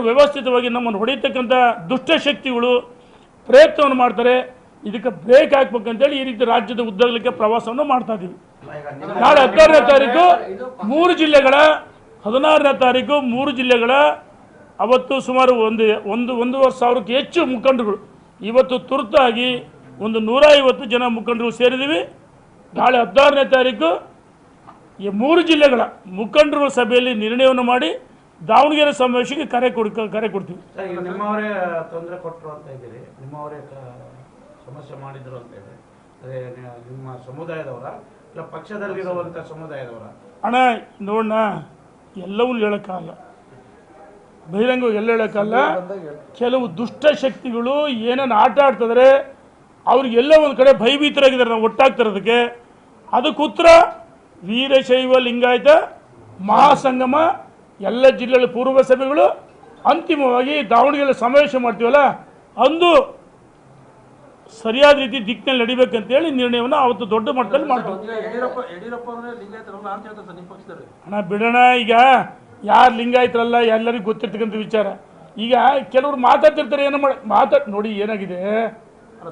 ವ್ಯವಸ್ಥಿತವಾಗಿ ನಮ್ಮನ್ನು ಹೊಡೆಯತಕ್ಕಂಥ ದುಷ್ಟಶಕ್ತಿಗಳು ಪ್ರಯತ್ನವನ್ನು ಮಾಡ್ತಾರೆ. ಇದಕ್ಕೆ ಬ್ರೇಕ್ ಹಾಕ್ಬೇಕಂತೇಳಿ ಈ ರೀತಿ ರಾಜ್ಯದ ಉದ್ದಗಲಕ್ಕೆ ಪ್ರವಾಸವನ್ನು ಮಾಡ್ತಾ ಇದ್ದೀವಿ. ನಾಳೆ 16ನೇ ತಾರೀಕು 3 ಜಿಲ್ಲೆಗಳ 16ನೇ ತಾರೀಕು 3 ಜಿಲ್ಲೆಗಳ ಅವತ್ತು ಸುಮಾರು 1,500ಕ್ಕೆ ಹೆಚ್ಚು ಮುಖಂಡರುಗಳು ಇವತ್ತು ತುರ್ತಾಗಿ 150 ಜನ ಮುಖಂಡರು ಸೇರಿದ್ದೀವಿ. ನಾಳೆ 16ನೇ ತಾರೀಕು ಈ 3 ಜಿಲ್ಲೆಗಳ ಮುಖಂಡರ ಸಭೆಯಲ್ಲಿ ನಿರ್ಣಯವನ್ನು ಮಾಡಿ ದಾವಣಗೆರೆ ಸಮಾವೇಶಕ್ಕೆ ಕರೆ ಕೊಡ್ತೀವಿ. ನಿಮ್ಮವರೇ ತೊಂದರೆ ಕೊಟ್ಟರು ಅಂತ ಇದ್ದೀರಿ, ನಿಮ್ಮವರೇ ಸಮಸ್ಯೆ ಮಾಡಿದ್ರು ಅಂತ ಇದೆ. ಅದೇ ನಿಮ್ಮ ಸಮುದಾಯದವರ ಇಲ್ಲ ಪಕ್ಷದಲ್ಲಿರುವಂಥ ಸಮುದಾಯದವರ? ಅಣ್ಣ ನೋಡೋಣ, ಎಲ್ಲವೂ ಹೇಳೋಕ್ಕಾಗಲ್ಲ, ಬಹಿರಂಗ ಎಲ್ಲ ಹೇಳೋಕ್ಕಲ್ಲ. ಕೆಲವು ದುಷ್ಟಶಕ್ತಿಗಳು ಏನನ್ನು ಆಟ ಆಡ್ತಿದ್ರೆ ಅವ್ರಿಗೆಲ್ಲ ಒಂದು ಕಡೆ ಭಯಭೀತರಾಗಿದ್ದಾರೆ ನಾವು ಒಟ್ಟಾಗ್ತಿರೋದಕ್ಕೆ. ಅದಕ್ಕೆ ಉತ್ತರ ವೀರಶೈವ ಲಿಂಗಾಯತ ಮಹಾಸಂಗಮ ಎಲ್ಲ ಜಿಲ್ಲೆಗಳ ಪೂರ್ವ ಸಭೆಗಳು ಅಂತಿಮವಾಗಿ ದಾವಣಗೆರೆ ಸಮಾವೇಶ ಮಾಡ್ತೀವಲ್ಲ ಅಂದು ಸರಿಯಾದ ರೀತಿ ದಿಕ್ಕಿನಲ್ಲಿ ನಡಿಬೇಕಂತೇಳಿ ನಿರ್ಣಯವನ್ನು ಅವತ್ತು ದೊಡ್ಡ ಮಟ್ಟದಲ್ಲಿ ಮಾಡ್ತೀವಿ. ಅಣ್ಣ ಬಿಡೋಣ, ಈಗ ಯಾರು ಲಿಂಗಾಯತರಲ್ಲ ಎಲ್ಲರಿಗೂ ಗೊತ್ತಿರ್ತಕ್ಕಂಥ ವಿಚಾರ. ಈಗ ಕೆಲವರು ಮಾತಾಡ್ತಿರ್ತಾರೆ, ಏನೋ ನೋಡಿ ಏನಾಗಿದೆ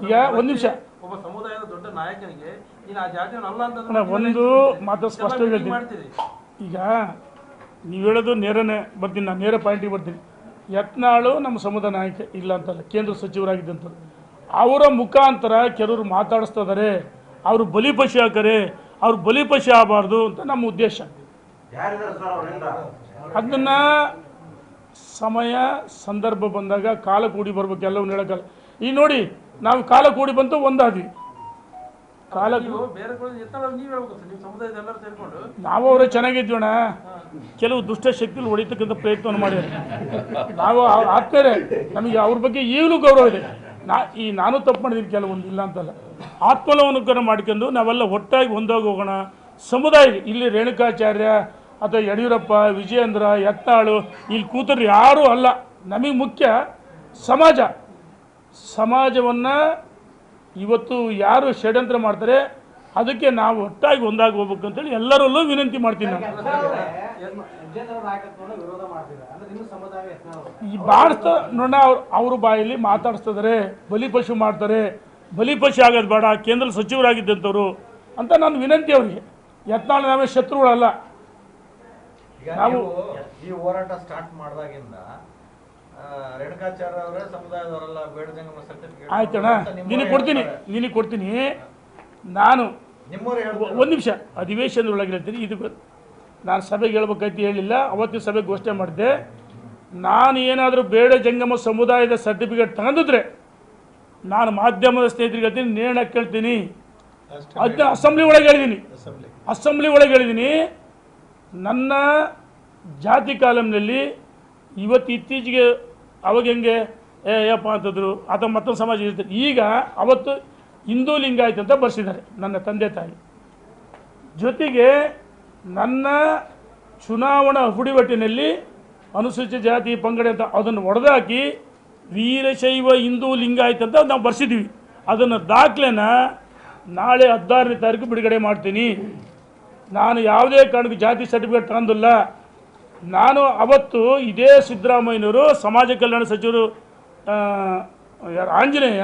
ಈಗ ಒಂದು ನಿಮಿಷ ಒಬ್ಬ ಸಮುದಾಯದ ದೊಡ್ಡ ನಾಯಕನಿಗೆ ಒಂದು ಮಾತು ಸ್ಪಷ್ಟವಾಗಿ ಹೇಳ್ತೀನಿ. ಈಗ ನೀವು ಹೇಳೋದು ನೇರನೇ ಬರ್ತೀನಿ, ನಾನು ನೇರ ಪಾಯಿಂಟಿಗೆ ಬರ್ತೀನಿ. ಯತ್ನಾಳು ನಮ್ಮ ಸಮುದಾಯ ನಾಯಕ ಇಲ್ಲ ಅಂತಲ್ಲ, ಕೇಂದ್ರ ಸಚಿವರಾಗಿದ್ದಂಥದ್ದು. ಅವರ ಮುಖಾಂತರ ಕೆಲವರು ಮಾತಾಡಿಸ್ತಾ ಇದ್ದಾರೆ, ಅವರು ಬಲಿಪಶು ಹಾಕರೆ, ಅವ್ರು ಬಲಿಪಶು ಆಗಬಾರ್ದು ಅಂತ ನಮ್ಮ ಉದ್ದೇಶ. ಅದನ್ನು ಸಮಯ ಸಂದರ್ಭ ಬಂದಾಗ ಕಾಲ ಕೂಡಿ ಬರ್ಬೇಕು, ಎಲ್ಲವನ್ನ ಹೇಳೋಕ್ಕಲ್ಲ. ಈಗ ನೋಡಿ, ನಾವು ಕಾಲ ಕೂಡಿ ಬಂತು ಒಂದಾದ್ವಿ, ಕಾಲ ನಾವು ಅವರೇ ಚೆನ್ನಾಗಿದ್ವಣ. ಕೆಲವು ದುಷ್ಟಶಕ್ತಿಗಳು ಹೊಡಿತಕ್ಕಂಥ ಪ್ರಯತ್ನವನ್ನು ಮಾಡಿದ್ದಾರೆ. ನಾವು ಆತ್ಮೇಲೆ ನಮಗೆ ಅವ್ರ ಬಗ್ಗೆ ಈಗಲೂ ಗೌರವ ಇದೆ. ನಾನು ತಪ್ಪು ಮಾಡಿದ್ದೀನಿ ಕೆಲವೊಂದು, ಇಲ್ಲ ಅಂತಲ್ಲ. ಆತ್ಮಲೋಕನ ಮಾಡ್ಕೊಂಡು ನಾವೆಲ್ಲ ಒಟ್ಟಾಗಿ ಒಂದಾಗಿ ಹೋಗೋಣ. ಸಮುದಾಯ ಇಲ್ಲಿ ರೇಣುಕಾಚಾರ್ಯ ಅಥವಾ ಯಡಿಯೂರಪ್ಪ, ವಿಜಯೇಂದ್ರ, ಯತ್ನಾಳು ಇಲ್ಲಿ ಕೂತರು ಯಾರೂ ಅಲ್ಲ. ನಮಗೆ ಮುಖ್ಯ ಸಮಾಜವನ್ನು ಇವತ್ತು ಯಾರು ಷಡ್ಯಂತ್ರ ಮಾಡ್ತಾರೆ ಅದಕ್ಕೆ ನಾವು ಒಟ್ಟಾಗಿ ಒಂದಾಗಿ ಹೋಗ್ಬೇಕು ಅಂತೇಳಿ ಎಲ್ಲರಲ್ಲೂ ವಿನಂತಿ ಮಾಡ್ತೀನಿ. ನಾನು ಈ ಬಾಡಿಸ್ತಾ ನೋಡ ಅವ್ರ ಬಾಯಲ್ಲಿ ಮಾತಾಡಿಸ್ತಿದ್ದಾರೆ, ಬಲಿಪಶು ಮಾಡ್ತಾರೆ, ಬಲಿಪಶು ಆಗೋದು ಬೇಡ, ಕೇಂದ್ರ ಸಚಿವರಾಗಿದ್ದಂಥವ್ರು ಅಂತ ನಾನು ವಿನಂತಿ ಅವರಿಗೆ. ಯತ್ನಾಳ್ ನಾವೇ ಶತ್ರುಗಳಲ್ಲ. ನಾವು ಈ ಹೋರಾಟ ಸ್ಟಾರ್ಟ್ ಮಾಡಿದಾಗಿಂದ ರೇಣುಕಾಚಾರ್ಯ ಅವರೇ ಸಮುದಾಯದವರೆಲ್ಲ ಬೇಡ ಜಂಗಮ ಸರ್ಟಿಫಿಕೇಟ್ ಆಯ್ತಣ್ಣ, ನಿನಗೆ ಕೊಡ್ತೀನಿ. ನಾನು ಒಂದು ನಿಮಿಷ ಅಧಿವೇಶನದೊಳಗೆ ಹೇಳ್ತೀನಿ. ಇದು ನಾನು ಸಭೆಗೆ ಹೇಳ್ಬೇಕಾಯ್ತು, ಹೇಳಿಲ್ಲ. ಅವತ್ತಿನ ಸಭೆಗೆ ಘೋಷಣೆ ಮಾಡಿದ್ದೆ. ನಾನು ಏನಾದರೂ ಬೇಡ ಜಂಗಮ ಸಮುದಾಯದ ಸರ್ಟಿಫಿಕೇಟ್ ತಗೊಂಡಿದ್ರೆ ನಾನು ಮಾಧ್ಯಮದ ಸ್ನೇಹಿತರಿಗೆ ಹೇಳ್ತೀನಿ, ನೇಣ ಕೇಳ್ತೀನಿ. ಅದನ್ನ ಅಸೆಂಬ್ಲಿ ಒಳಗೆ ಹೇಳಿದ್ದೀನಿ. ನನ್ನ ಜಾತಿ ಕಾಲಮ್ನಲ್ಲಿ ಇತ್ತೀಚೆಗೆ ಅವಾಗ ಹೆಂಗೆ ಯಪ್ಪ ಅಂತಂದರು, ಅಥವಾ ಮತ್ತೊಂದು ಸಮಾಜ ಇರ್ತಾರೆ. ಈಗ ಅವತ್ತು ಹಿಂದೂ ಲಿಂಗಾಯತ ಅಂತ ಬರ್ಸಿದ್ದಾರೆ ನನ್ನ ತಂದೆ ತಾಯಿ. ಜೊತೆಗೆ ನನ್ನ ಚುನಾವಣಾ ಹುಡಿವಟ್ಟಿನಲ್ಲಿ ಅನುಸೂಚಿತ ಜಾತಿ ಪಂಗಡ ಅಂತ ಅದನ್ನು ಒಡೆದಾಕಿ ವೀರಶೈವ ಹಿಂದೂ ಲಿಂಗಾಯತ ಅಂತ ನಾವು ಬರ್ಸಿದ್ವಿ. ಅದನ್ನು ದಾಖಲೆನ ನಾಳೆ 16ನೇ ತಾರೀಕು ಬಿಡುಗಡೆ ಮಾಡ್ತೀನಿ. ನಾನು ಯಾವುದೇ ಕಾರಣಕ್ಕೂ ಜಾತಿ ಸರ್ಟಿಫಿಕೇಟ್ ತಗೊಂಡಿಲ್ಲ. ನಾನು ಅವತ್ತು ಇದೇ ಸಿದ್ದರಾಮಯ್ಯನವರು ಸಮಾಜ ಕಲ್ಯಾಣ ಸಚಿವರು ಆಂಜನೇಯ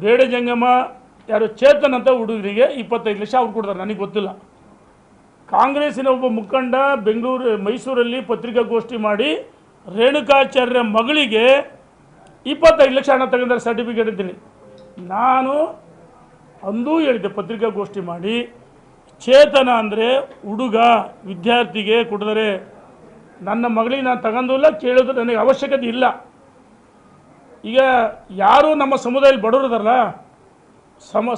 ಬೇಡ ಜಂಗಮ ಯಾರು ಚೇತನ್ ಅಂತ ಹುಡುಗರಿಗೆ 25 ಲಕ್ಷ ಅವ್ರು ಕೊಡ್ತಾರೆ, ನನಗೆ ಗೊತ್ತಿಲ್ಲ. ಕಾಂಗ್ರೆಸ್ಸಿನ ಒಬ್ಬ ಮುಖಂಡ ಮೈಸೂರಲ್ಲಿ ಪತ್ರಿಕಾಗೋಷ್ಠಿ ಮಾಡಿ ರೇಣುಕಾಚಾರ್ಯ ಮಗಳಿಗೆ 25 ಲಕ್ಷ ಹಣ ತಗೊಂಡ್ರೆ ಸರ್ಟಿಫಿಕೇಟ್ ಇದ್ದೀನಿ. ನಾನು ಅಂದೂ ಹೇಳಿದ್ದೆ ಪತ್ರಿಕಾಗೋಷ್ಠಿ ಮಾಡಿ, ಚೇತನ ಅಂದರೆ ಹುಡುಗ ವಿದ್ಯಾರ್ಥಿಗೆ ಕೊಡಿದರೆ ನನ್ನ ಮಗಳಿಗೆ ನಾನು ತಗೊಂಡಿಲ್ಲ, ಕೇಳೋದು ನನಗೆ ಅವಶ್ಯಕತೆ ಇಲ್ಲ. ಈಗ ಯಾರು ನಮ್ಮ ಸಮುದಾಯದಲ್ಲಿ ಬಡವರದಾರಲ್ಲ,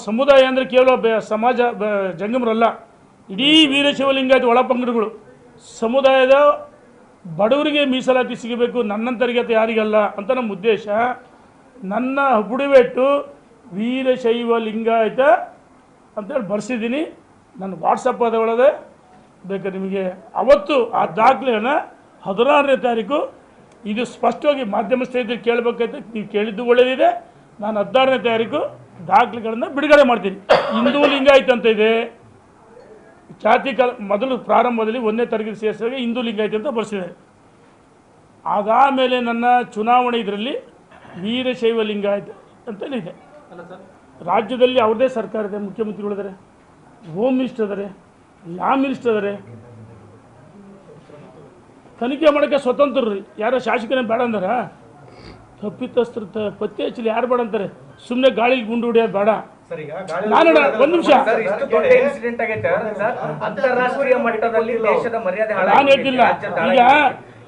ಸಮುದಾಯ ಅಂದರೆ ಕೇವಲ ಸಮಾಜ ಜಂಗಮರಲ್ಲ, ಇಡೀ ವೀರಶೈವ ಲಿಂಗಾಯತ ಒಳಪಂಗಡಗಳು ಸಮುದಾಯದ ಬಡವರಿಗೆ ಮೀಸಲಾತಿ ಸಿಗಬೇಕು, ನನ್ನಂತರಿಗೆ ಅಥವಾ ಯಾರಿಗಲ್ಲ ಅಂತ ನಮ್ಮ ಉದ್ದೇಶ. ನನ್ನ ಬುಡಿವೆಟ್ಟು ವೀರಶೈವ ಲಿಂಗಾಯತ ಅಂತೇಳಿ ಬರ್ಸಿದ್ದೀನಿ. ನನ್ನ ವಾಟ್ಸಪ್ ಅದೊಳಗೆ ಬೇಕಾದ್ರೆ ನಿಮಗೆ ಅವತ್ತು ಆ ದಾಖಲೆಯನ್ನು 16ನೇ ತಾರೀಕು ಇದು ಸ್ಪಷ್ಟವಾಗಿ ಮಾಧ್ಯಮ ಸ್ನೇಹಿತರು ಕೇಳಬೇಕಾಯ್ತು. ನೀವು ಕೇಳಿದ್ದು ಒಳ್ಳೆಯದಿದೆ. ನಾನು 16ನೇ ತಾರೀಕು ದಾಖಲೆಗಳನ್ನು ಬಿಡುಗಡೆ ಮಾಡ್ತೀನಿ. ಹಿಂದೂ ಲಿಂಗಾಯತ ಅಂತ ಇದೆ, ಜಾತಿ ಮೊದಲು ಪ್ರಾರಂಭದಲ್ಲಿ 1ನೇ ತರಗತಿ ಸೇರಿಸಿದಾಗ ಹಿಂದೂ ಲಿಂಗಾಯತ ಅಂತ ಬರ್ಸಿದ್ದಾರೆ. ಅದಾದಮೇಲೆ ನನ್ನ ಚುನಾವಣೆ ಇದರಲ್ಲಿ ವೀರಶೈವ ಲಿಂಗಾಯತ ಅಂತೇಳಿದೆ. ಅಲ್ಲ ಸರ್, ರಾಜ್ಯದಲ್ಲಿ ಅವ್ರದ್ದೇ ಸರ್ಕಾರ ಇದೆ, ಮುಖ್ಯಮಂತ್ರಿಗಳಿದ್ದಾರೆ, ಹೋಮ್ ಮಿನಿಸ್ಟರ್ ಇದ್ದಾರೆ, ಲಾ ಮಿನಿಸ್ಟರ್ ಇದ್ದಾರೆ, ತನಿಖೆ ಮಾಡೋಕ್ಕೆ ಸ್ವತಂತ್ರರು. ಯಾರೋ ಶಾಸಕನೇ ಬೇಡ ಅಂದಾರ? ತಪ್ಪಿತಸ್ಥರು ಪತ್ತೆ ಹಚ್ಚಲಿ ಯಾರು ಬೇಡ ಅಂತಾರೆ? ಸುಮ್ಮನೆ ಗಾಳಿಲಿ ಗುಂಡು ಹೊಡಿಯೋದು ಬೇಡ. ಸರ್, ಈಗ ನಾನು ಒಂದು ನಿಮಿಷ, ಸರ್, ಇಷ್ಟು ದೊಡ್ಡ ಇನ್ಸಿಡೆಂಟ್ ಆಗೈತೆ ಸರ್, ಅಂತಾರಾಷ್ಟ್ರೀಯ ಮಟ್ಟದಲ್ಲಿ ದೇಶದ ಮರ್ಯಾದೆ ನಾನು ಹೇಳ್ತಿಲ್ಲ. ಈಗ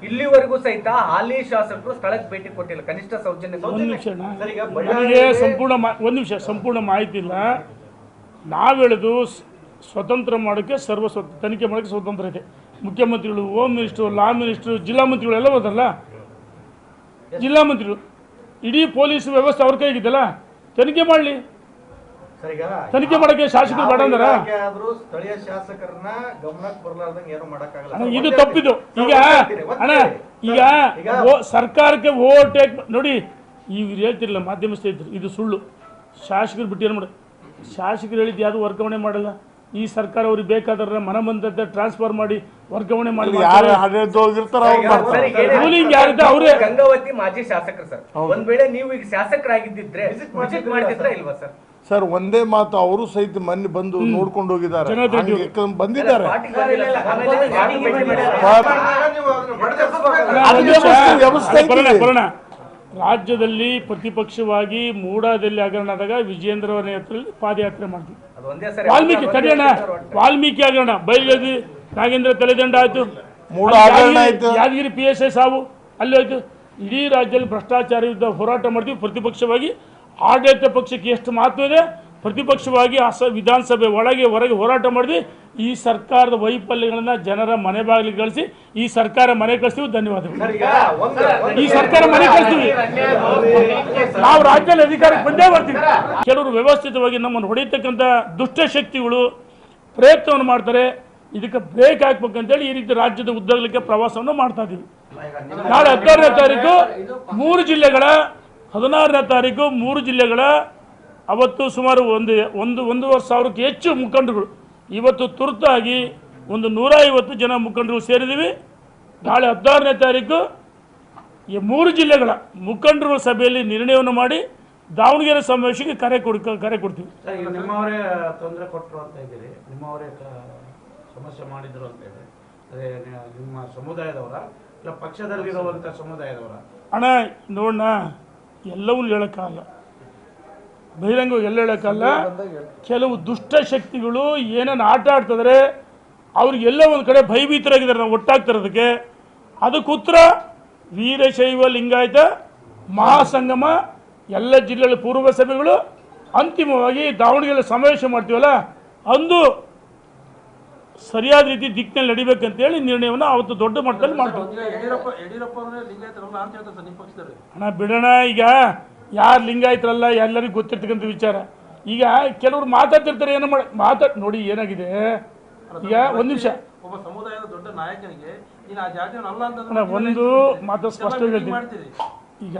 ಇಲ್ಲಿವರೆಗೂ ಸಹಿತ ಹಾಲಿ ಶಾಸಕರು ಸ್ಥಳಕ್ಕೆ ಭೇಟಿ ಕೊಟ್ಟಿಲ್ಲ, ಕನಿಷ್ಠ ಸೌಜನ್ಯ. ಒಂದು ನಿಮಿಷ, ನನಗೆ ಒಂದು ನಿಮಿಷ ಸಂಪೂರ್ಣ ಮಾಹಿತಿ ಇಲ್ಲ. ನಾವು ಹೇಳೋದು ಸ್ವತಂತ್ರ ಮಾಡೋಕ್ಕೆ ತನಿಖೆ ಮಾಡೋಕ್ಕೆ ಸ್ವತಂತ್ರ ಇದೆ. ಮುಖ್ಯಮಂತ್ರಿಗಳು, ಹೋಮ್ ಮಿನಿಸ್ಟ್ರು, ಲಾ ಮಿನಿಸ್ಟ್ರು, ಜಿಲ್ಲಾ ಮಂತ್ರಿಗಳು ಎಲ್ಲ ಹೋದಲ್ಲ, ಜಿಲ್ಲಾ ಮಂತ್ರಿಗಳು, ಇಡೀ ಪೊಲೀಸ್ ವ್ಯವಸ್ಥೆ ಅವ್ರ ಕೈಗಿದ್ದಲ್ಲ, ತನಿಖೆ ಮಾಡಲಿ. ತನಿಖೆ ಮಾಡೋಕ್ಕೆ ಶಾಸಕರು ಬೇಡ ಅಂದಾರ? ಸ್ಥಳೀಯ ಶಾಸಕರನ್ನ ಗಮನಕ್ಕೆ ಬರಲಾರ್ದಂಗೆ ಏನು ಮಾಡಕ್ಕಾಗಲ್ಲ. ಅಣ್ಣ, ಇದು ತಪ್ಪಿದು. ಈಗ ಅಣ್ಣ, ಈಗ ಸರ್ಕಾರಕ್ಕೆ ಓವರ್ಟೇಕ್ ನೋಡಿ, ಇವ್ರು ಹೇಳ್ತಿರಲಿಲ್ಲ ಮಾಧ್ಯಮ ಸ್ನೇಹಿತರು, ಇದು ಸುಳ್ಳು. ಶಾಸಕರು ಬಿಟ್ಟು ಏನು ಮಾಡೋದು? ಶಾಸಕರು ಹೇಳಿದ್ದು ಯಾವುದು ವರ್ಗಾವಣೆ ಮಾಡಲ್ಲ. ಈ ಸರ್ಕಾರ ಅವ್ರಿಗೆ ಬೇಕಾದ್ರೆ ಮನ ಬಂದಂತೆ ಟ್ರಾನ್ಸ್ಫರ್ ಮಾಡಿ ವರ್ಗಾವಣೆ ಮಾಡಿ ರೂಲಿಂಗ್ ಯಾರಿದೆ ಅವರೇ. ಗಂಗಾವತಿ ಮಾಜಿ ಶಾಸಕರು ಸರ್, ಒಂದ್ ವೇಳೆ ನೀವು ಈಗ ಶಾಸಕರಾಗಿದ್ದಿದ್ರೆ ವಿಸಿಟ್ ಮಾಡ್ತಿದ್ರ ಇಲ್ವಾ ಸರ್? ಸರ್, ಒಂದೇ ಮಾತು, ಅವರು ಸಹಿತ ಮೊನ್ನೆ ಬಂದು ನೋಡ್ಕೊಂಡು ಹೋಗಿದ್ದಾರೆ, ಬಂದಿದ್ದಾರೆ. ರಾಜ್ಯದಲ್ಲಿ ಪ್ರತಿಪಕ್ಷವಾಗಿ ಮೂಡಾದಲ್ಲಿ ಹಗರಣ ಆದಾಗ ವಿಜೇಂದ್ರ ಅವರ ನೇತೃತ್ವದಲ್ಲಿ ಪಾದಯಾತ್ರೆ ಮಾಡ್ತೀವಿ. ವಾಲ್ಮೀಕಿ ಕಡಿಯೋಣ, ವಾಲ್ಮೀಕಿ ಹಗರಣ ಬಯಲುಗೆರೆ ನಾಗೇಂದ್ರ ತಲೆದಂಡ ಆಯ್ತು, ಯಾದಗಿರಿ PSI ಸಾವು ಅಲ್ಲಿ ಹೋಯ್ತು. ಇಡೀ ರಾಜ್ಯದಲ್ಲಿ ಭ್ರಷ್ಟಾಚಾರ ವಿರುದ್ಧ ಹೋರಾಟ ಮಾಡ್ತೀವಿ. ಪ್ರತಿಪಕ್ಷವಾಗಿ ಆಡಳಿತ ಪಕ್ಷಕ್ಕೆ ಎಷ್ಟು ಮಹತ್ವ ಇದೆ, ಪ್ರತಿಪಕ್ಷವಾಗಿ ವಿಧಾನಸಭೆ ಒಳಗೆ ಹೊರಗೆ ಹೋರಾಟ ಮಾಡಿದ್ವಿ. ಈ ಸರ್ಕಾರದ ವೈಫಲ್ಯಗಳನ್ನ ಜನರ ಮನೆ ಬಾಗಿಲಿಗೆ ಕಳಿಸಿ ಈ ಸರ್ಕಾರ ಮನೆ ಕಳಿಸ್ತೀವಿ. ಧನ್ಯವಾದಗಳು. ಈ ಸರ್ಕಾರ ಮನೆ ಕಳಿಸ್ತೀವಿ, ನಾವು ರಾಜ್ಯದಲ್ಲಿ ಅಧಿಕಾರಕ್ಕೆ ಬಂದೇ ಬರ್ತೀವಿ. ಕೆಲವರು ವ್ಯವಸ್ಥಿತವಾಗಿ ನಮ್ಮನ್ನು ಹೊಡೆಯತಕ್ಕಂಥ ದುಷ್ಟಶಕ್ತಿಗಳು ಪ್ರಯತ್ನವನ್ನು ಮಾಡ್ತಾರೆ. ಇದಕ್ಕೆ ಬ್ರೇಕ್ ಹಾಕ್ಬೇಕಂತೇಳಿ ಈ ರೀತಿ ರಾಜ್ಯದ ಉದ್ದಗಲಕ್ಕೆ ಪ್ರವಾಸವನ್ನು ಮಾಡ್ತಾ ಇದ್ದೀವಿ. ನಾಳೆ 16ನೇ ತಾರೀಕು 3 ಜಿಲ್ಲೆಗಳ 16ನೇ ತಾರೀಕು 3 ಜಿಲ್ಲೆಗಳ ಅವತ್ತು ಸುಮಾರು 1,500,000ಕ್ಕೆ ಹೆಚ್ಚು ಮುಖಂಡರುಗಳು, ಇವತ್ತು ತುರ್ತಾಗಿ 150 ಜನ ಮುಖಂಡರು ಸೇರಿದ್ದೀವಿ. ನಾಳೆ 16ನೇ ತಾರೀಕು ಈ 3 ಜಿಲ್ಲೆಗಳ ಮುಖಂಡರು ಸಭೆಯಲ್ಲಿ ನಿರ್ಣಯವನ್ನು ಮಾಡಿ ದಾವಣಗೆರೆ ಸಮಾವೇಶಕ್ಕೆ ಕರೆ ಕೊಡ್ತೀವಿ. ಸರ್, ಈಗ ನಿಮ್ಮವರೇ ತೊಂದರೆ ಕೊಟ್ಟರು ಅಂತ ಇದ್ದೀರಿ, ನಿಮ್ಮವರೇ ಸಮಸ್ಯೆ ಮಾಡಿದ್ರು ಅಂತ ಇದೆ. ಅದೇ ನಿಮ್ಮ ಸಮುದಾಯದವರ ಇಲ್ಲ ಪಕ್ಷದಲ್ಲಿರುವಂಥ ಸಮುದಾಯದವರ? ಅಣ್ಣ ನೋಡೋಣ, ಎಲ್ಲವೂ ಹೇಳೋಕ್ಕಾಗಲ್ಲ, ಬಹಿರಂಗವಾಗಿ ಎಲ್ಲ ಹೇಳೋಕ್ಕಲ್ಲ. ಕೆಲವು ದುಷ್ಟಶಕ್ತಿಗಳು ಏನನ್ನು ಆಟ ಆಡ್ತಿದ್ರೆ ಅವ್ರಿಗೆಲ್ಲ ಒಂದು ಕಡೆ ಭಯಭೀತರಾಗಿದ್ದಾರೆ ನಾವು ಒಟ್ಟಾಗ್ತಿರೋದಕ್ಕೆ. ಅದಕ್ಕೆ ಉತ್ತರ ವೀರಶೈವ ಲಿಂಗಾಯತ ಮಹಾಸಂಗಮ ಎಲ್ಲ ಜಿಲ್ಲೆಗಳ ಪೂರ್ವ ಸಭೆಗಳು ಅಂತಿಮವಾಗಿ ದಾವಣಗೆರೆ ಸಮಾವೇಶ ಮಾಡ್ತೀವಲ್ಲ, ಅಂದು ಸರಿಯಾದ ರೀತಿ ದಿಕ್ಕಿನಲ್ಲಿ ನಡಿಬೇಕಂತೇಳಿ ನಿರ್ಣಯವನ್ನು ಅವತ್ತು ದೊಡ್ಡ ಮಟ್ಟದಲ್ಲಿ ಮಾಡ್ತೀವಿ. ಅಣ್ಣ ಬಿಡೋಣ, ಈಗ ಯಾರು ಲಿಂಗಾಯತರಲ್ಲ ಎಲ್ಲರಿಗೂ ಗೊತ್ತಿರ್ತಕ್ಕಂಥ ವಿಚಾರ. ಈಗ ಕೆಲವರು ಮಾತಾಡ್ತಿರ್ತಾರೆ, ಏನೋ ನೋಡಿ ಏನಾಗಿದೆ. ಈಗ ಒಂದು ನಿಮಿಷ, ಒಬ್ಬ ಸಮುದಾಯದ ದೊಡ್ಡ ನಾಯಕನಿಗೆ ನೀನು ಆ ಜಾತಿಯವನಲ್ಲ ಒಂದು ಮಾತು ಸ್ಪಷ್ಟ ಹೇಳ್ತೀನಿ. ಈಗ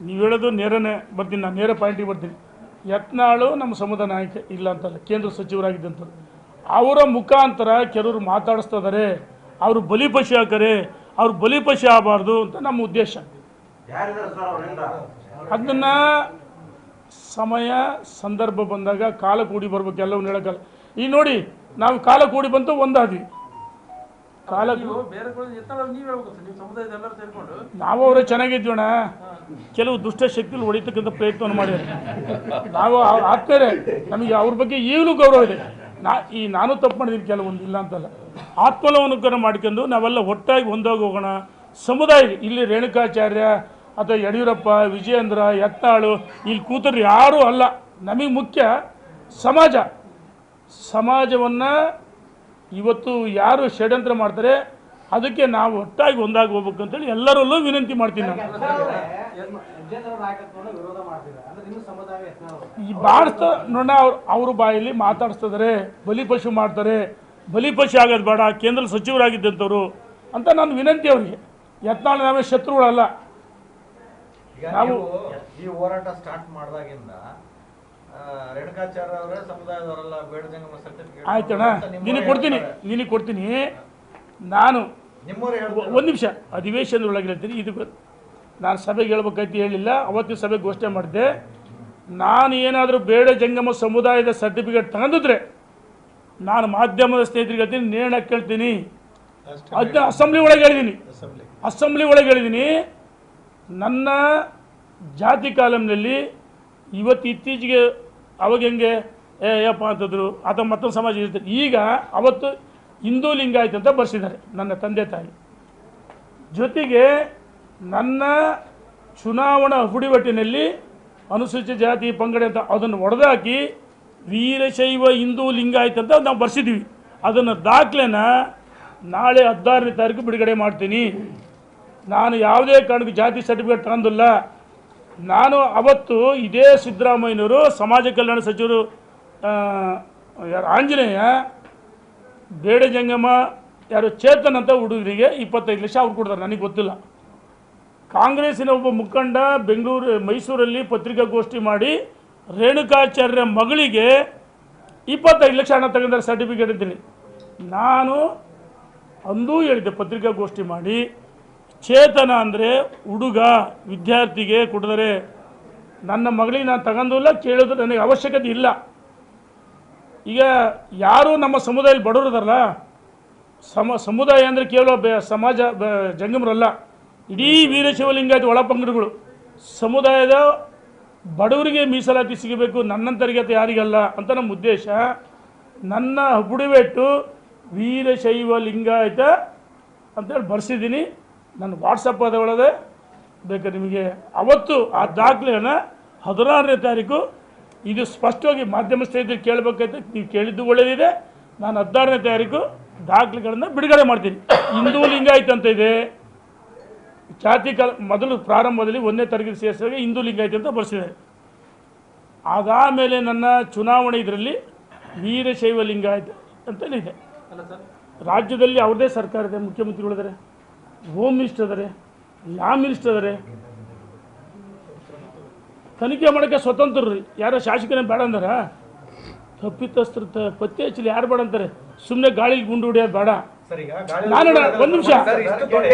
ನೀವು ಹೇಳೋದು ನೇರನೇ ಬರ್ತೀನಿ, ನಾನು ನೇರ ಪಾಯಿಂಟಿಗೆ ಬರ್ತೀನಿ. ಯತ್ನಾಳು ನಮ್ಮ ಸಮುದಾಯ ನಾಯಕ ಇಲ್ಲ ಅಂತಲ್ಲ, ಕೇಂದ್ರ ಸಚಿವರಾಗಿದ್ದಂಥವ್ರು. ಅವರ ಮುಖಾಂತರ ಕೆಲವರು ಮಾತಾಡಿಸ್ತಾ ಇದ್ದಾರೆ, ಅವರು ಬಲಿಪಶು ಹಾಕರೆ, ಅವ್ರು ಬಲಿಪಶು ಆಗಬಾರ್ದು ಅಂತ ನಮ್ಮ ಉದ್ದೇಶ. ಅದನ್ನು ಸಮಯ ಸಂದರ್ಭ ಬಂದಾಗ ಕಾಲ ಕೂಡಿ ಬರ್ಬೇಕು, ಎಲ್ಲವನ್ನ ಹೇಳೋಕ್ಕಲ್ಲ. ಈಗ ನೋಡಿ, ನಾವು ಕಾಲ ಕೂಡಿ ಬಂತು ಒಂದಾದ್ವಿ, ಕಾಲ ನಾವು ಅವರೇ ಚೆನ್ನಾಗಿದ್ವಣ. ಕೆಲವು ದುಷ್ಟಶಕ್ತಿಗಳು ಹೊಡಿತಕ್ಕಂಥ ಪ್ರಯತ್ನವನ್ನು ಮಾಡಿದ್ದಾರೆ. ನಾವು ಆತ್ಮೇಲೆ ನಮಗೆ ಅವ್ರ ಬಗ್ಗೆ ಈಗಲೂ ಗೌರವ ಇದೆ. ನಾನು ತಪ್ಪು ಮಾಡಿದ್ದೀನಿ ಕೆಲವೊಂದು, ಇಲ್ಲ ಅಂತಲ್ಲ. ಆತ್ಮಲೋಕನ ಮಾಡ್ಕೊಂಡು ನಾವೆಲ್ಲ ಒಟ್ಟಾಗಿ ಒಂದಾಗಿ ಹೋಗೋಣ. ಸಮುದಾಯ ಇಲ್ಲಿ ರೇಣುಕಾಚಾರ್ಯ ಅಥವಾ ಯಡಿಯೂರಪ್ಪ, ವಿಜಯೇಂದ್ರ, ಯತ್ನಾಳು ಇಲ್ಲಿ ಕೂತರು ಯಾರೂ ಅಲ್ಲ. ನಮಗೆ ಮುಖ್ಯ ಸಮಾಜವನ್ನು ಇವತ್ತು ಯಾರು ಷಡ್ಯಂತ್ರ ಮಾಡ್ತಾರೆ ಅದಕ್ಕೆ ನಾವು ಒಟ್ಟಾಗಿ ಒಂದಾಗಿ ಹೋಗ್ಬೇಕು ಅಂತೇಳಿ ಎಲ್ಲರಲ್ಲೂ ವಿನಂತಿ ಮಾಡ್ತೀನಿ. ನಾನು ಈ ಬಾಡಿಸ್ತಾ ನೋಡ ಅವ್ರ ಬಾಯಲ್ಲಿ ಮಾತಾಡಿಸ್ತಿದ್ದಾರೆ, ಬಲಿಪಶು ಮಾಡ್ತಾರೆ, ಬಲಿಪಶು ಆಗೋದು ಬೇಡ, ಕೇಂದ್ರ ಸಚಿವರಾಗಿದ್ದಂಥವ್ರು ಅಂತ ನಾನು ವಿನಂತಿ ಅವರಿಗೆ. ಯತ್ನಾಳ್ ನಾವೇ ಶತ್ರುಗಳಲ್ಲ. ನಾವು ಈ ಹೋರಾಟ ಸ್ಟಾರ್ಟ್ ಮಾಡಿದಾಗಿಂದ ರೇಣುಕಾಚಾರ್ಯ ಅವರೇ ಸಮುದಾಯದವರೆಲ್ಲ ಬೇಡ ಜಂಗಮ ಸರ್ಟಿಫಿಕೇಟ್ ಆಯ್ತಣ್ಣ, ನಿನಗೆ ಕೊಡ್ತೀನಿ. ನಾನು ನಿಮ್ಮವರೇ ಹೇಳ್ತಾರೆ. ಒಂದು ನಿಮಿಷ ಅಧಿವೇಶನದೊಳಗೆ ಹೇಳ್ತೀನಿ. ಇದು ನಾನು ಸಭೆಗೆ ಹೇಳ್ಬೇಕಾಯ್ತು ಹೇಳಿಲ್ಲ. ಅವತ್ತು ಸಭೆ ಘೋಷಣೆ ಮಾಡಿದ್ದೆ. ನಾನು ಏನಾದರೂ ಬೇಡ ಜಂಗಮ ಸಮುದಾಯದ ಸರ್ಟಿಫಿಕೇಟ್ ತಗೊಂಡಿದ್ರೆ ನಾನು ಮಾಧ್ಯಮದ ಸ್ನೇಹಿತರಿಗೆ ಹೇಳ್ತೀನಿ, ನೇಣ ಕೇಳ್ತೀನಿ. ಅದನ್ನ ಅಸೆಂಬ್ಲಿ ಒಳಗೆ ಹೇಳಿದ್ದೀನಿ. ನನ್ನ ಜಾತಿ ಕಾಲಮ್ನಲ್ಲಿ ಇವತ್ತು ಇತ್ತೀಚೆಗೆ ಅವಾಗ ಹೆಂಗೆ ಯಪ್ಪ ಅಂತಂದರು, ಅಥವಾ ಮತ್ತೊಂದು ಸಮಾಜ ಇರ್ತಾರೆ. ಈಗ ಅವತ್ತು ಹಿಂದೂ ಲಿಂಗಾಯತ್ ಅಂತ ಬರ್ಸಿದ್ದಾರೆ ನನ್ನ ತಂದೆ ತಾಯಿ. ಜೊತೆಗೆ ನನ್ನ ಚುನಾವಣಾ ಹುಡಿವಟ್ಟಿನಲ್ಲಿ ಅನುಸೂಚಿತ ಜಾತಿ ಪಂಗಡ ಅಂತ ಅದನ್ನು ಒಡೆದಾಕಿ ವೀರಶೈವ ಹಿಂದೂ ಲಿಂಗಾಯತ್ ಅಂತ ನಾವು ಬರ್ಸಿದ್ದೀವಿ. ಅದನ್ನು ದಾಖಲೆನ ನಾಳೆ 16ನೇ ತಾರೀಕು ಬಿಡುಗಡೆ ಮಾಡ್ತೀನಿ. ನಾನು ಯಾವುದೇ ಕಾರಣಕ್ಕೂ ಜಾತಿ ಸರ್ಟಿಫಿಕೇಟ್ ತಗೊಂಡಿಲ್ಲ. ನಾನು ಅವತ್ತು ಇದೇ ಸಿದ್ದರಾಮಯ್ಯನವರು ಸಮಾಜ ಕಲ್ಯಾಣ ಸಚಿವರು ಯಾರು ಆಂಜನೇಯ ಬೇಡ ಜಂಗಮ ಯಾರು ಚೇತನ್ ಅಂತ ಹುಡುಗರಿಗೆ 25 ಲಕ್ಷ ಅವ್ರು ಕೊಡ್ತಾರೆ. ನನಗೆ ಗೊತ್ತಿಲ್ಲ. ಕಾಂಗ್ರೆಸ್ಸಿನ ಒಬ್ಬ ಮುಖಂಡ ಮೈಸೂರಲ್ಲಿ ಪತ್ರಿಕಾಗೋಷ್ಠಿ ಮಾಡಿ ರೇಣುಕಾಚಾರ್ಯ ಮಗಳಿಗೆ 25 ಲಕ್ಷ ಹಣ ತಗೊಂಡಾರೆ ಸರ್ಟಿಫಿಕೇಟ್ ಅಂತೇಳಿ. ನಾನು ಅಂದೂ ಹೇಳಿದ್ದೆ ಪತ್ರಿಕಾಗೋಷ್ಠಿ ಮಾಡಿ, ಚೇತನ ಅಂದರೆ ಹುಡುಗ ವಿದ್ಯಾರ್ಥಿಗೆ ಕೊಡಿದರೆ ನನ್ನ ಮಗಳಿಗೆ ನಾನು ತಗೊಂಡಿಲ್ಲ, ಕೇಳೋದು ನನಗೆ ಅವಶ್ಯಕತೆ ಇಲ್ಲ. ಈಗ ಯಾರು ನಮ್ಮ ಸಮುದಾಯದಲ್ಲಿ ಬಡವರದಲ್ಲ, ಸಮುದಾಯ ಅಂದರೆ ಕೇವಲ ಸಮಾಜ ಜಂಗಮರಲ್ಲ, ಇಡೀ ವೀರಶೈವ ಲಿಂಗಾಯತ ಒಳಪಂಗಡಗಳು ಸಮುದಾಯದ ಬಡವರಿಗೆ ಮೀಸಲಾತಿ ಸಿಗಬೇಕು, ನನ್ನಂತರಿಗೆ ಅಥವಾ ಯಾರಿಗಲ್ಲ ಅಂತ ನಮ್ಮ ಉದ್ದೇಶ. ನನ್ನ ಬುಡಿವೆಟ್ಟು ವೀರಶೈವ ಲಿಂಗಾಯತ ಅಂತೇಳಿ ಬರ್ಸಿದ್ದೀನಿ. ನನ್ನ ವಾಟ್ಸಪ್ ಅದೊಳಗೆ ಬೇಕಾದ್ರೆ ನಿಮಗೆ ಅವತ್ತು ಆ ದಾಖಲೆಯನ್ನು 16ನೇ ತಾರೀಕು ಇದು ಸ್ಪಷ್ಟವಾಗಿ ಮಾಧ್ಯಮ ಸ್ನೇಹಿತರು ಕೇಳಬೇಕಾಯ್ತು. ನೀವು ಕೇಳಿದ್ದು ಒಳ್ಳೆಯದಿದೆ. ನಾನು 16ನೇ ತಾರೀಕು ದಾಖಲೆಗಳನ್ನು ಬಿಡುಗಡೆ ಮಾಡ್ತೀನಿ. ಹಿಂದೂ ಲಿಂಗಾಯತ್ ಅಂತ ಇದೆ, ಜಾತಿ ಮೊದಲು ಪ್ರಾರಂಭದಲ್ಲಿ 1ನೇ ತಾರೀಕಿಗೆ ಸೇರಿಸಿದಾಗ ಹಿಂದೂ ಲಿಂಗಾಯತ್ ಅಂತ ಬರ್ಸಿದ್ದಾರೆ. ಅದಾದಮೇಲೆ ನನ್ನ ಚುನಾವಣೆ ಇದರಲ್ಲಿ ವೀರಶೈವ ಲಿಂಗಾಯತ್ ಅಂತಲೇ ಇದೆ. ರಾಜ್ಯದಲ್ಲಿ ಅವ್ರದೇ ಸರ್ಕಾರ ಇದೆ, ಮುಖ್ಯಮಂತ್ರಿಗಳಿದ್ದಾರೆ, ಹೋಮ್ ಮಿನಿಸ್ಟರ್ ಇದ್ದಾರೆ, ಲಾ ಮಿನಿಸ್ಟರ್ ಇದ್ದಾರೆ. ತನಿಖೆ ಮಾಡೋಕ್ಕೆ ಸ್ವತಂತ್ರರು. ಯಾರೋ ಶಾಸಕನೇ ಬೇಡ ಅಂದಾರ? ತಪ್ಪಿತಸ್ಥರು ಪತ್ತೆ ಹಚ್ಚಲಿ ಯಾರು ಬೇಡ ಅಂತಾರೆ? ಸುಮ್ಮನೆ ಗಾಳಿಲಿ ಗುಂಡು ಹೊಡಿಯೋದು ಬೇಡ. ನಾನು ಒಂದು ನಿಮಿಷ,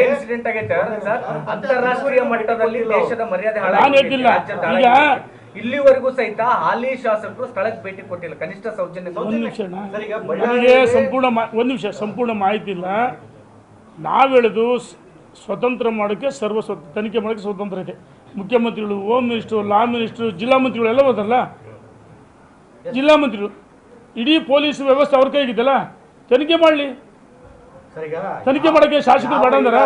ಇನ್ಸಿಡೆಂಟ್ ಆಗೈತೆ ಸರ್, ಅಂತಾರಾಷ್ಟ್ರೀಯ ಮಟ್ಟದಲ್ಲಿ ದೇಶದ ಮರ್ಯಾದೆ ನಾನು ಹೇಳ್ತಿಲ್ಲ. ಈಗ ಇಲ್ಲಿವರೆಗೂ ಸಹಿತ ಹಾಲಿ ಶಾಸಕರು ಸ್ಥಳಕ್ಕೆ ಭೇಟಿ ಕೊಟ್ಟಿಲ್ಲ, ಕನಿಷ್ಠ ಸೌಜನ್ಯ. ಒಂದು ನಿಮಿಷ, ನನಗೆ ಸಂಪೂರ್ಣ ಮಾಹಿತಿ ಇಲ್ಲ. ನಾವು ಹೇಳೋದು ಸ್ವತಂತ್ರ ಮಾಡೋಕ್ಕೆ ತನಿಖೆ ಮಾಡೋಕ್ಕೆ ಸ್ವತಂತ್ರ ಇದೆ. ಮುಖ್ಯಮಂತ್ರಿಗಳು, ಹೋಮ್ ಮಿನಿಸ್ಟ್ರು, ಲಾ ಮಿನಿಸ್ಟ್ರು, ಜಿಲ್ಲಾ ಮಂತ್ರಿಗಳೆಲ್ಲ ಹೋದಲ್ಲ, ಜಿಲ್ಲಾ ಮಂತ್ರಿಗಳು, ಇಡೀ ಪೊಲೀಸ್ ವ್ಯವಸ್ಥೆ ಅವ್ರ ಕೈಗಿದ್ದಲ್ಲ, ತನಿಖೆ ಮಾಡಲಿ. ತನಿಖೆ ಮಾಡೋಕ್ಕೆ ಶಾಸಕರು ಬೇಡ ಅಂದಾರ?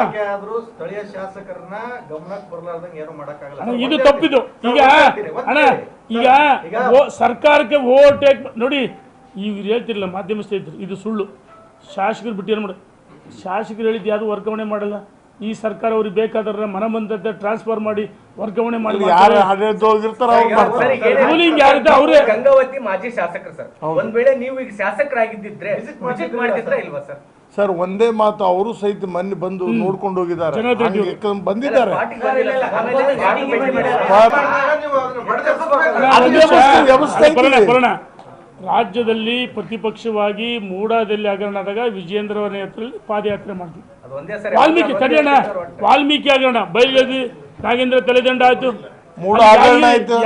ಸ್ಥಳೀಯ ಶಾಸಕರನ್ನ ಗಮನಕ್ಕೆ ಬರಲಾರ್ದಂಗೆ ಏನು ಮಾಡಕ್ಕಾಗಲ್ಲ. ಇದು ತಪ್ಪಿದು. ಈಗ ಸರ್ಕಾರಕ್ಕೆ ಓವರ್ಟೇಕ್ ನೋಡಿ, ಇವ್ರು ಹೇಳ್ತಿರಲ್ಲ ಮಾಧ್ಯಮ ಸ್ನೇಹಿತರು, ಇದು ಸುಳ್ಳು. ಶಾಸಕರು ಬಿಟ್ಟು ಏನು ಮಾಡಿ, ಶಾಸಕರು ಹೇಳಿದ್ದು ಯಾವುದು ವರ್ಗಾವಣೆ ಮಾಡಲ್ಲ. ಈ ಸರ್ಕಾರ ಅವ್ರಿಗೆ ಬೇಕಾದ್ರೆ ಮನ ಬಂದಂತೆ ಟ್ರಾನ್ಸ್ಫರ್ ಮಾಡಿ ವರ್ಗಾವಣೆ ಮಾಡಿ. ಗಂಗಾವತಿ ಮಾಜಿ ಶಾಸಕರು ಸರ್, ಒಂದ್ ವೇಳೆ ನೀವು ಈಗ ಶಾಸಕರಾಗಿದ್ದಿದ್ರೆ ವಿಸಿಟ್ ಮಾಡ್ತಿದ್ರಾ ಇಲ್ವಾ ಸರ್? ಸರ್, ಒಂದೇ ಮಾತು, ಅವರು ಸಹಿತ ಮೊನ್ನೆ ಬಂದು ನೋಡ್ಕೊಂಡು ಹೋಗಿದ್ದಾರೆ, ಬಂದಿದ್ದಾರೆ. ರಾಜ್ಯದಲ್ಲಿ ಪ್ರತಿಪಕ್ಷವಾಗಿ ಮೂಡಾದಲ್ಲಿ ಹಗರಣ ಆದಾಗ ವಿಜೇಂದ್ರ ಅವರ ನೇತೃತ್ವದಲ್ಲಿ ಪಾದಯಾತ್ರೆ ಮಾಡಿದ್ವಿ. ವಾಲ್ಮೀಕಿ ಹಗರಣ ಬಯಲು ನಾಗೇಂದ್ರ ತಲೆದಂಡ ಆಯ್ತು,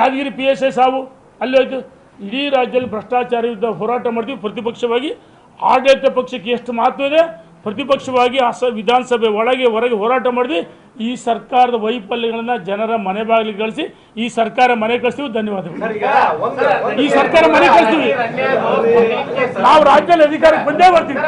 ಯಾದಗಿರಿ PSI ಸಾವು ಅಲ್ಲಿ ಹೋಯ್ತು. ಇಡೀ ರಾಜ್ಯದಲ್ಲಿ ಭ್ರಷ್ಟಾಚಾರ ವಿರುದ್ಧ ಹೋರಾಟ ಮಾಡ್ತೀವಿ ಪ್ರತಿಪಕ್ಷವಾಗಿ. ಆಡಳಿತ ಪಕ್ಷಕ್ಕೆ ಎಷ್ಟು ಮಹತ್ವ ಇದೆ, ಪ್ರತಿಪಕ್ಷವಾಗಿ ವಿಧಾನಸಭೆ ಒಳಗೆ ಹೊರಗೆ ಹೋರಾಟ ಮಾಡಿದ್ವಿ. ಈ ಸರ್ಕಾರದ ವೈಫಲ್ಯಗಳನ್ನ ಜನರ ಮನೆ ಬಾಗಿಲಿಗೆ ಕಳಿಸಿ ಈ ಸರ್ಕಾರ ಮನೆ ಕಳಿಸ್ತೀವಿ. ಧನ್ಯವಾದಗಳು. ಈ ಸರ್ಕಾರ ಮನೆ ಕಳಿಸ್ತೀವಿ. ನಾವು ರಾಜ್ಯದಲ್ಲಿ ಅಧಿಕಾರಕ್ಕೆ ಬಂದೇ ಬರ್ತೀವಿ.